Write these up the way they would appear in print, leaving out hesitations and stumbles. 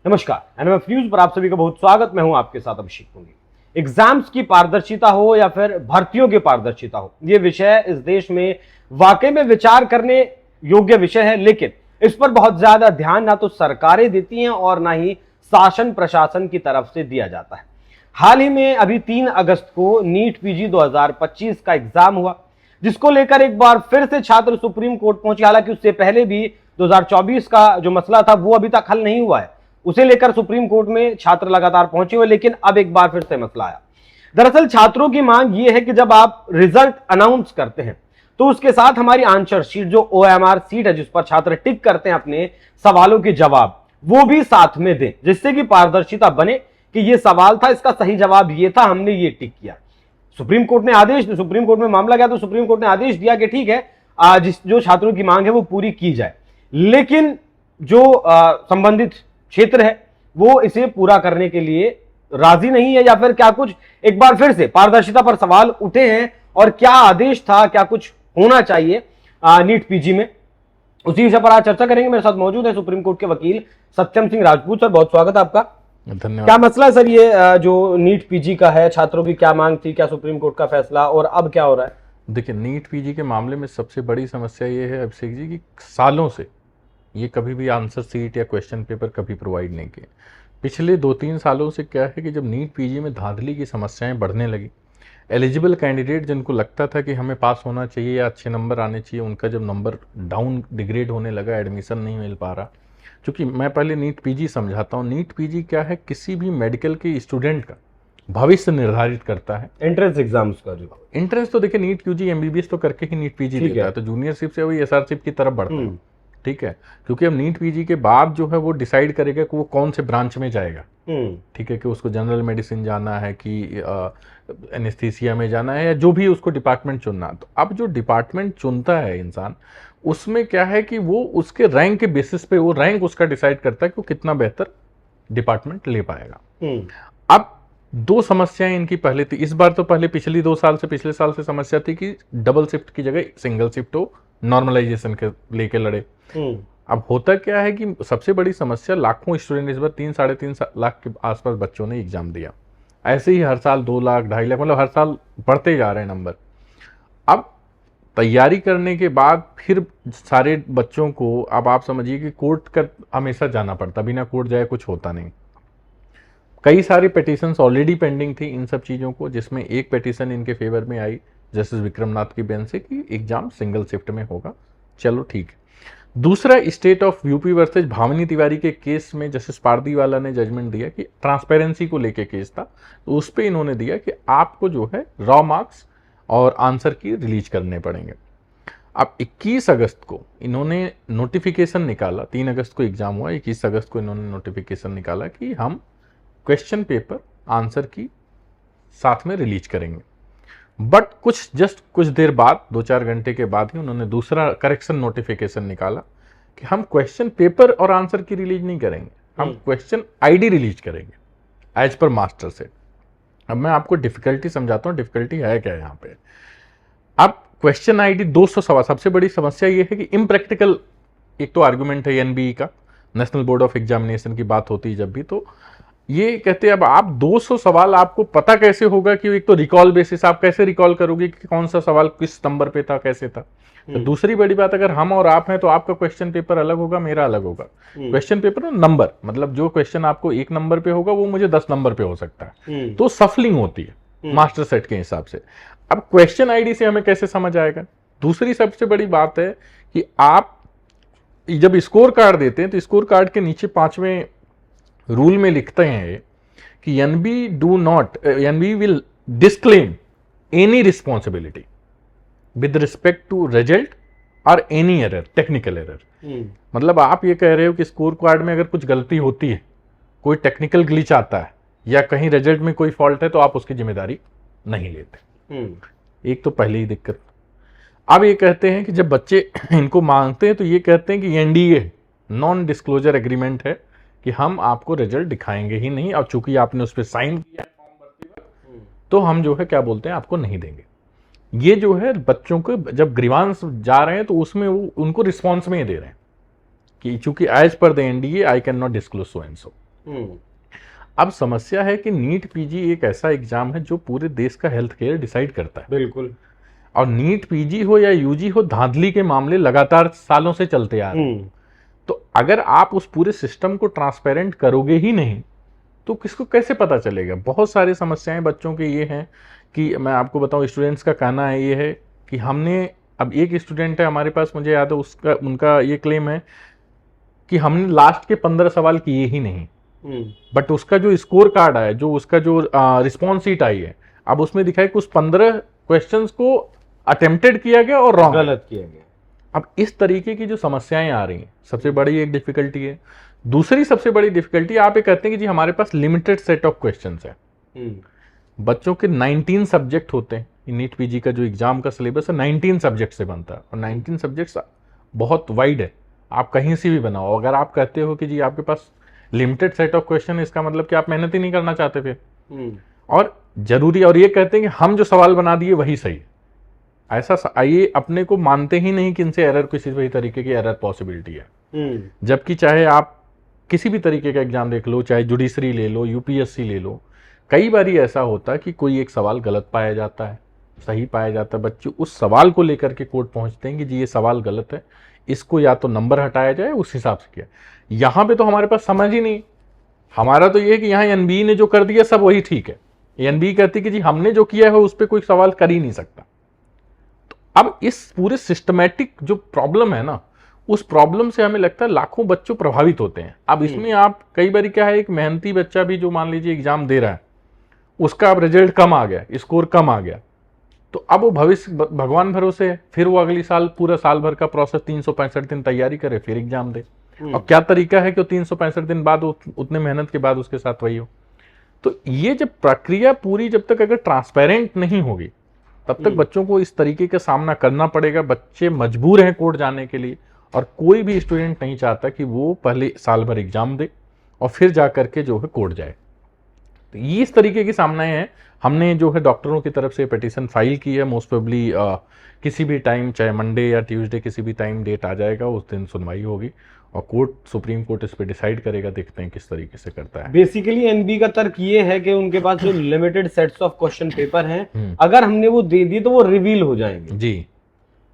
नमस्कार, NMF news पर आप सभी का बहुत स्वागत। मैं हूं आपके साथ अभिषेक पुंगी। एग्जाम्स की पारदर्शिता हो या फिर भर्तियों की पारदर्शिता हो, ये विषय इस देश में वाकई में विचार करने योग्य विषय है, लेकिन इस पर बहुत ज्यादा ध्यान ना तो सरकारें देती हैं और ना ही शासन प्रशासन की तरफ से दिया जाता है। हाल ही में अभी 3 अगस्त को नीट पीजी 2025 का एग्जाम हुआ, जिसको लेकर एक बार फिर से छात्र सुप्रीम कोर्ट पहुंचे। हालांकि उससे पहले भी 2024 का जो मसला था वो अभी तक हल नहीं हुआ है, उसे लेकर सुप्रीम कोर्ट में छात्र लगातार पहुंचे हुए, लेकिन अब एक बार फिर से मसला आया। दरअसल छात्रों की मांग यह है कि जब आप रिजल्ट अनाउंस करते हैं तो उसके साथ हमारी आंसर शीट, जो OMR सीट है जिस पर छात्र टिक करते हैं अपने सवालों के जवाब, वो भी साथ में दें, जिससे कि पारदर्शिता बने कि ये सवाल था, इसका सही जवाब ये था, हमने ये टिक किया। सुप्रीम कोर्ट में मामला गया तो सुप्रीम कोर्ट ने आदेश दिया कि ठीक है, जो छात्रों की मांग है वो पूरी की जाए, लेकिन जो संबंधित क्षेत्र है वो इसे पूरा करने के लिए राजी नहीं है, या फिर क्या कुछ एक बार फिर से पारदर्शिता पर सवाल उठे हैं और क्या आदेश था, क्या कुछ होना चाहिए नीट पीजी में, उसी विषय पर आज चर्चा करेंगे। मेरे साथ मौजूद है सुप्रीम कोर्ट के वकील सत्यम सिंह राजपूत। सर, बहुत स्वागत है आपका। धन्यवाद। क्या मसला है सर ये जो नीट पीजी का है? छात्रों की क्या मांग थी, क्या सुप्रीम कोर्ट का फैसला, और अब क्या हो रहा है? देखिए, नीट पीजी के मामले में सबसे बड़ी समस्या ये है अभिषेक जी कि सालों से ये कभी भी आंसर सीट या क्वेश्चन पेपर कभी प्रोवाइड नहीं किए। पिछले 2-3 सालों से क्या है कि जब नीट पीजी में धांधली की समस्याएं बढ़ने लगी, एलिजिबल कैंडिडेट जिनको लगता था कि हमें पास होना चाहिए या अच्छे नंबर आने चाहिए, उनका जब नंबर डाउन डिग्रेड होने लगा, एडमिशन नहीं मिल पा रहा। क्योंकि मैं पहले नीट पीजी समझाता हूँ। नीट पीजी क्या है, किसी भी मेडिकल के स्टूडेंट का भविष्य निर्धारित करता है। एंट्रेंस एग्जाम्स का जो एंट्रेंस तो देखिए, नीट यूजी MBBS तो करके ही नीट पीजी देता है, तो जूनियरशिप से वही SRशिप की तरफ बढ़ता है। ठीक है, क्योंकि अब नीट पीजी के बाद जो है वो डिसाइड करेगा कि वो कौन से ब्रांच में जाएगा। ठीक है, कि उसको जनरल मेडिसिन जाना है कि एनेस्थीसिया में जाना है, या जो भी उसको डिपार्टमेंट चुनना है। तो अब जो डिपार्टमेंट चुनता है इंसान, उसमें क्या है कि वो उसके रैंक के बेसिस पे, वो रैंक उसका डिसाइड करता है कि वो कितना बेहतर डिपार्टमेंट ले पाएगा। अब 2 समस्याएं इनकी पहले थी इस बार, तो पहले पिछले साल से समस्या थी कि डबल शिफ्ट की जगह सिंगल शिफ्ट हो, नॉर्मलाइजेशन के लेके लड़े। अब होता क्या है कि सबसे बड़ी समस्या, लाखों स्टूडेंट, इस बार 3-3.5 लाख के आसपास बच्चों ने एग्जाम दिया। ऐसे ही हर साल 2 लाख 2.5 लाख, मतलब हर साल बढ़ते जा रहे हैं नंबर। अब तैयारी करने के बाद फिर सारे बच्चों को, अब आप समझिए कि कोर्ट का हमेशा जाना पड़ता, बिना कोर्ट जाए कुछ होता नहीं। कई सारी पिटीशंस ऑलरेडी पेंडिंग थी इन सब चीज़ों को, जिसमें एक पिटीशन इनके फेवर में आई जस्टिस विक्रमनाथ की बेंच से कि एग्जाम सिंगल शिफ्ट में होगा। चलो ठीक है। दूसरा, state of UP versus Bhavani Tiwari के केस में जस्टिस पारदीवाला ने जजमेंट दिया कि ट्रांसपेरेंसी को लेके केस था, तो उस पर इन्होंने दिया कि आपको जो है रॉ मार्क्स और आंसर की रिलीज करने पड़ेंगे। अब 21 अगस्त को इन्होंने नोटिफिकेशन निकाला। 3 अगस्त को एग्जाम हुआ, 21 अगस्त को इन्होंने नोटिफिकेशन निकाला कि हम क्वेश्चन पेपर आंसर की साथ में रिलीज करेंगे। बट कुछ देर बाद, 2-4 घंटे के बाद ही उन्होंने दूसरा करेक्शन नोटिफिकेशन निकाला कि हम क्वेश्चन पेपर और आंसर की रिलीज नहीं करेंगे, हम क्वेश्चन ID रिलीज करेंगे एज पर मास्टर सेट। अब मैं आपको डिफिकल्टी समझाता हूँ, डिफिकल्टी है क्या यहाँ पे। अब क्वेश्चन ID 200 सवाल, सबसे बड़ी समस्या ये है कि इम्प्रैक्टिकल, एक तो आर्गुमेंट है NBE का, नेशनल बोर्ड ऑफ एग्जामिनेशन की बात होती है जब भी, तो ये कहते हैं अब आप 200 सवाल आपको पता कैसे होगा कि एक तो रिकॉल बेसिस, आप कैसे रिकॉल करोगे कि कौन सा सवाल किस नंबर पे था, कैसे था। तो दूसरी बड़ी बात, अगर हम और आप हैं तो आपका क्वेश्चन पेपर अलग होगा, मेरा अलग होगा। क्वेश्चन पेपर नंबर, मतलब जो क्वेश्चन आपको 1 नंबर पे होगा वो मुझे 10 नंबर पे हो सकता है, तो सफलिंग होती है मास्टर सेट के हिसाब से। अब क्वेश्चन ID से हमें कैसे समझ आएगा? दूसरी सबसे बड़ी बात है कि आप जब स्कोर कार्ड देते हैं तो स्कोर कार्ड के नीचे 5वें रूल में लिखते हैं कि NBE will disclaim any responsibility with respect to result और एनी एरर, टेक्निकल एरर। मतलब आप ये कह रहे हो कि स्कोर कार्ड में अगर कुछ गलती होती है, कोई टेक्निकल ग्लिच आता है या कहीं रिजल्ट में कोई फॉल्ट है, तो आप उसकी जिम्मेदारी नहीं लेते। एक तो पहली ही दिक्कत। अब ये कहते हैं कि जब बच्चे इनको मांगते हैं तो ये कहते हैं कि NDA नॉन डिस्क्लोजर एग्रीमेंट है कि हम आपको रिजल्ट दिखाएंगे ही नहीं, और चूंकि आपने उस पर साइन किया फॉर्म भरते वक्त, तो हम जो है क्या बोलते हैं, आपको नहीं देंगे। ये जो है बच्चों को जब ग्रीवांस जा रहे हैं तो उसमें वो उनको रिस्पॉन्स में ही दे रहे हैं कि चूंकि as per the NDA I can not disclose so and so. अब समस्या है कि नीट पीजी एक ऐसा एग्जाम है जो पूरे देश का हेल्थ केयर डिसाइड करता है। बिल्कुल। और नीट पीजी हो या यूजी हो, धांधली के मामले लगातार सालों से चलते आ रहे हैं। तो अगर आप उस पूरे सिस्टम को ट्रांसपेरेंट करोगे ही नहीं तो किसको कैसे पता चलेगा? बहुत सारी समस्याएं बच्चों के ये हैं कि मैं आपको बताऊं, स्टूडेंट्स का कहना है ये है कि हमने, अब एक स्टूडेंट है हमारे पास, मुझे याद है उसका, उनका ये क्लेम है कि हमने लास्ट के 15 सवाल किए ही नहीं, बट उसका जो स्कोर कार्ड आया, जो उसका जो रिस्पॉन्स शीट आई है, अब उसमें दिखा है कि उस 15 क्वेश्चंस को अटेम्प्टेड किया गया और रॉन्ग, गलत किया गया। अब इस तरीके की जो समस्याएं आ रही हैं, सबसे बड़ी एक डिफिकल्टी है। दूसरी सबसे बड़ी डिफिकल्टी, आप ये कहते हैं कि जी हमारे पास लिमिटेड सेट ऑफ क्वेश्चंस है। बच्चों के 19 सब्जेक्ट होते हैं। नीट पीजी का जो एग्जाम का सिलेबस है 19 सब्जेक्ट से बनता है, और 19 सब्जेक्ट्स बहुत वाइड है, आप कहीं से भी बनाओ। अगर आप कहते हो कि जी आपके पास लिमिटेड सेट ऑफ क्वेश्चन, इसका मतलब कि आप मेहनत ही नहीं करना चाहते फिर, और जरूरी, और ये कहते हैं कि हम जो सवाल बना दिए वही सही है। ऐसा ये अपने को मानते ही नहीं कि इनसे एरर, किसी भी तरीके की एरर पॉसिबिलिटी है। जबकि चाहे आप किसी भी तरीके का एग्जाम देख लो, चाहे जुडिशरी ले लो, यूपीएससी ले लो, कई बार ऐसा होता है कि कोई एक सवाल गलत पाया जाता है, सही पाया जाता है। बच्चे उस सवाल को लेकर के कोर्ट पहुंचते हैं कि जी ये सवाल गलत है, इसको या तो नंबर हटाया जाए, उस हिसाब से किया। यहाँ पे तो हमारे पास समझ ही नहीं। हमारा तो ये है कि यहाँ एनबीई ने जो कर दिया सब वही ठीक है। एनबीई कहती कि जी हमने जो किया है उस पर कोई सवाल कर ही नहीं सकता। तो अब इस पूरे सिस्टमैटिक जो प्रॉब्लम है ना, उस प्रॉब्लम से हमें लगता है लाखों बच्चों प्रभावित होते हैं। अब इसमें आप कई बार क्या है, एक मेहनती बच्चा भी जो मान लीजिए एग्जाम दे रहा है, उसका अब रिजल्ट कम आ गया, स्कोर कम आ गया, तो अब वो भविष्य भगवान भरोसे है, फिर वो अगली साल पूरा साल भर का प्रोसेस 365 दिन तैयारी करे, फिर एग्जाम दे। और क्या तरीका है कि 365 दिन बाद उतने मेहनत के बाद उसके साथ वही हो। तो ये जब प्रक्रिया पूरी, जब तक अगर ट्रांसपेरेंट नहीं होगी, तब तक बच्चों को इस तरीके का सामना करना पड़ेगा। बच्चे मजबूर हैं कोर्ट जाने के लिए, और कोई भी स्टूडेंट नहीं चाहता कि वो पहले साल भर एग्जाम दे और फिर जा करके जो है कोर्ट जाए। तो ये इस तरीके की सामनाएं हैं। हमने जो है डॉक्टरों की तरफ से पिटीशन फाइल की है। मोस्ट प्रोबेबली किसी भी टाइम, चाहे मंडे या ट्यूसडे, किसी भी टाइम डेट आ जाएगा, उस दिन सुनवाई होगी और कोर्ट, सुप्रीम कोर्ट इस पे डिसाइड करेगा। देखते हैं किस तरीके से करता है। बेसिकली एनबी का तर्क ये है कि उनके पास जो limited sets of question paper हैं, अगर हमने वो दे दिए तो वो रिवील हो जाएंगे जी,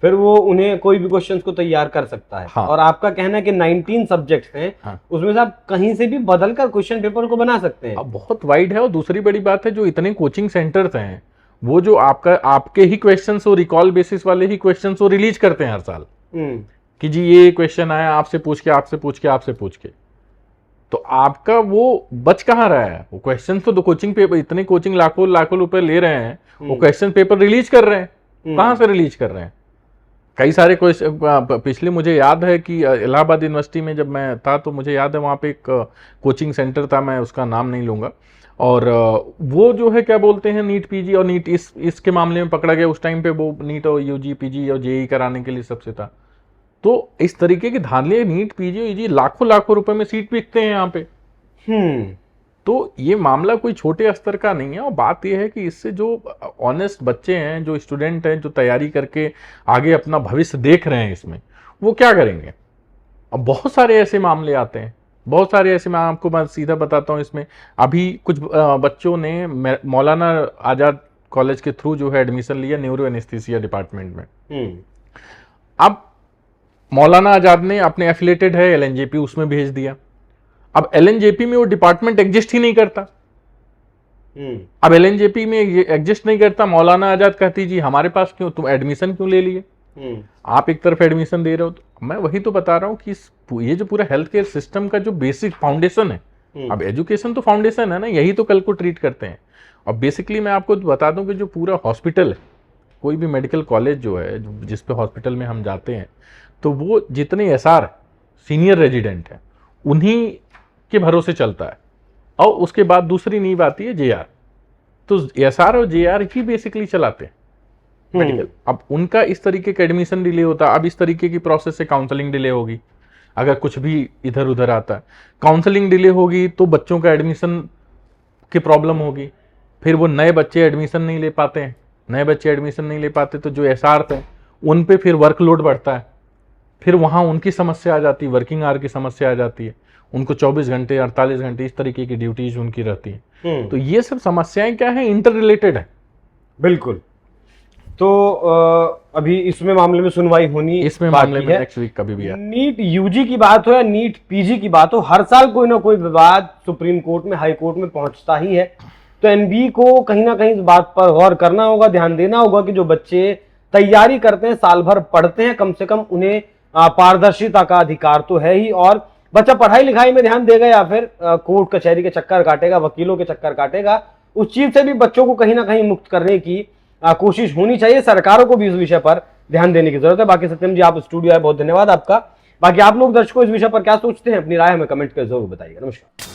फिर वो उन्हें कोई भी क्वेश्चंस को तैयार कर सकता है। हाँ। और आपका कहना है कि 19 सब्जेक्ट्स हैं। हाँ। उसमें से आप कहीं से भी बदलकर क्वेश्चन पेपर को बना सकते हैं। अब बहुत वाइड है। और दूसरी बड़ी बात है, जो इतने कोचिंग सेंटर्स हैं, वो जो आपके ही क्वेश्चंस और रिकॉल बेसिस वाले ही क्वेश्चंस वो रिलीज करते हैं हर साल, कि जी ये क्वेश्चन आया, आपसे पूछ के, आपसे पूछ के, आपसे पूछ के। तो आपका वो बच कहाँ रहा है? वो क्वेश्चन तो कोचिंग पेपर, इतने कोचिंग लाखों रुपए ले रहे हैं, वो क्वेश्चन पेपर रिलीज कर रहे हैं, कहाँ से रिलीज कर रहे हैं? कई सारे पिछले, मुझे याद है कि इलाहाबाद यूनिवर्सिटी में जब मैं था, तो मुझे याद है वहाँ पे एक कोचिंग सेंटर था, मैं उसका नाम नहीं लूँगा, और वो जो है क्या बोलते हैं, नीट पीजी और नीट इसके मामले में पकड़ा गया। उस टाइम पे वो नीट और यूजी पीजी और जेई कराने के लिए सबसे था। तो इस तरीके की धांधली, नीट पीजी और यूजी लाखों रुपए में सीट बिकते हैं यहाँ पे। तो ये मामला कोई छोटे स्तर का नहीं है। और बात यह है कि इससे जो ऑनेस्ट बच्चे हैं, जो स्टूडेंट हैं, जो तैयारी करके आगे अपना भविष्य देख रहे हैं, इसमें वो क्या करेंगे? अब बहुत सारे ऐसे मामले आते हैं, बहुत सारे ऐसे। मैं आपको बात सीधा बताता हूँ। इसमें अभी कुछ बच्चों ने मौलाना आजाद कॉलेज के थ्रू जो है एडमिशन लिया न्यूरो एनेस्थीसिया डिपार्टमेंट में। अब मौलाना आजाद ने अपने एफिलेटेड है एलएनजेपी, उसमें भेज दिया। अब एलएनजेपी में वो डिपार्टमेंट एग्जिस्ट ही नहीं करता। अब एलएनजेपी में एग्जिस्ट नहीं करता, मौलाना आजाद कहती जी हमारे पास क्यों, तुम एडमिशन क्यों ले लिए? आप एक तरफ एडमिशन दे रहे हो। तो मैं वही तो बता रहा हूँ कि ये जो पूरा हेल्थ केयर सिस्टम का जो बेसिक फाउंडेशन है, अब एजुकेशन तो फाउंडेशन है ना, यही तो कल को ट्रीट करते हैं। और बेसिकली मैं आपको बता दूं कि जो पूरा हॉस्पिटल है, कोई भी मेडिकल कॉलेज जो है, जिस पे हॉस्पिटल में हम जाते हैं, तो वो जितने एसआर सीनियर रेजिडेंट हैं, उन्हीं के भरोसे चलता है। और उसके बाद दूसरी नींव आती है जेआर। तो एसआर और जेआर ही बेसिकली चलाते हैं मेडिकल। अब उनका इस तरीके का एडमिशन डिले होता है। अब इस तरीके की प्रोसेस से काउंसलिंग डिले होगी, अगर कुछ भी इधर उधर आता है, काउंसलिंग डिले होगी तो बच्चों का एडमिशन की प्रॉब्लम होगी। फिर वो नए बच्चे एडमिशन नहीं ले पाते हैं, नए बच्चे एडमिशन नहीं ले पाते तो जो एसआर थे उन पे फिर वर्कलोड बढ़ता है। फिर वहाँ उनकी समस्या आ जाती है, वर्किंग आवर की समस्या आ जाती है। उनको 24 घंटे 48 घंटे इस तरीके की ड्यूटीज उनकी रहती है। तो ये सब समस्याएं क्या है, इंटर रिलेटेड है। बिल्कुल। तो अभी इसमें मामले में सुनवाई होनी, इसमें मामले में नेक्स्ट वीक कभी भी है। नीट यूजी की बात हो या नीट पीजी की बात हो, हर साल कोई ना कोई विवाद सुप्रीम कोर्ट में, हाई कोर्ट में पहुंचता ही है। तो एनबी को कहीं ना कहीं इस बात पर गौर करना होगा, ध्यान देना होगा कि जो बच्चे तैयारी करते हैं, साल भर पढ़ते हैं, कम से कम उन्हें पारदर्शिता का अधिकार तो है ही। और बच्चा पढ़ाई लिखाई में ध्यान देगा या फिर कोर्ट कचहरी के चक्कर काटेगा, वकीलों के चक्कर काटेगा, उस चीज से भी बच्चों को कहीं ना कहीं मुक्त करने की कोशिश होनी चाहिए। सरकारों को भी इस विषय पर ध्यान देने की जरूरत है। बाकी सत्यम जी, आप स्टूडियो आए, बहुत धन्यवाद आपका। बाकी आप लोग दर्शकों इस विषय पर क्या सोचते हैं, अपनी राय हमें कमेंट कर जरूर बताइएगा। नमस्कार।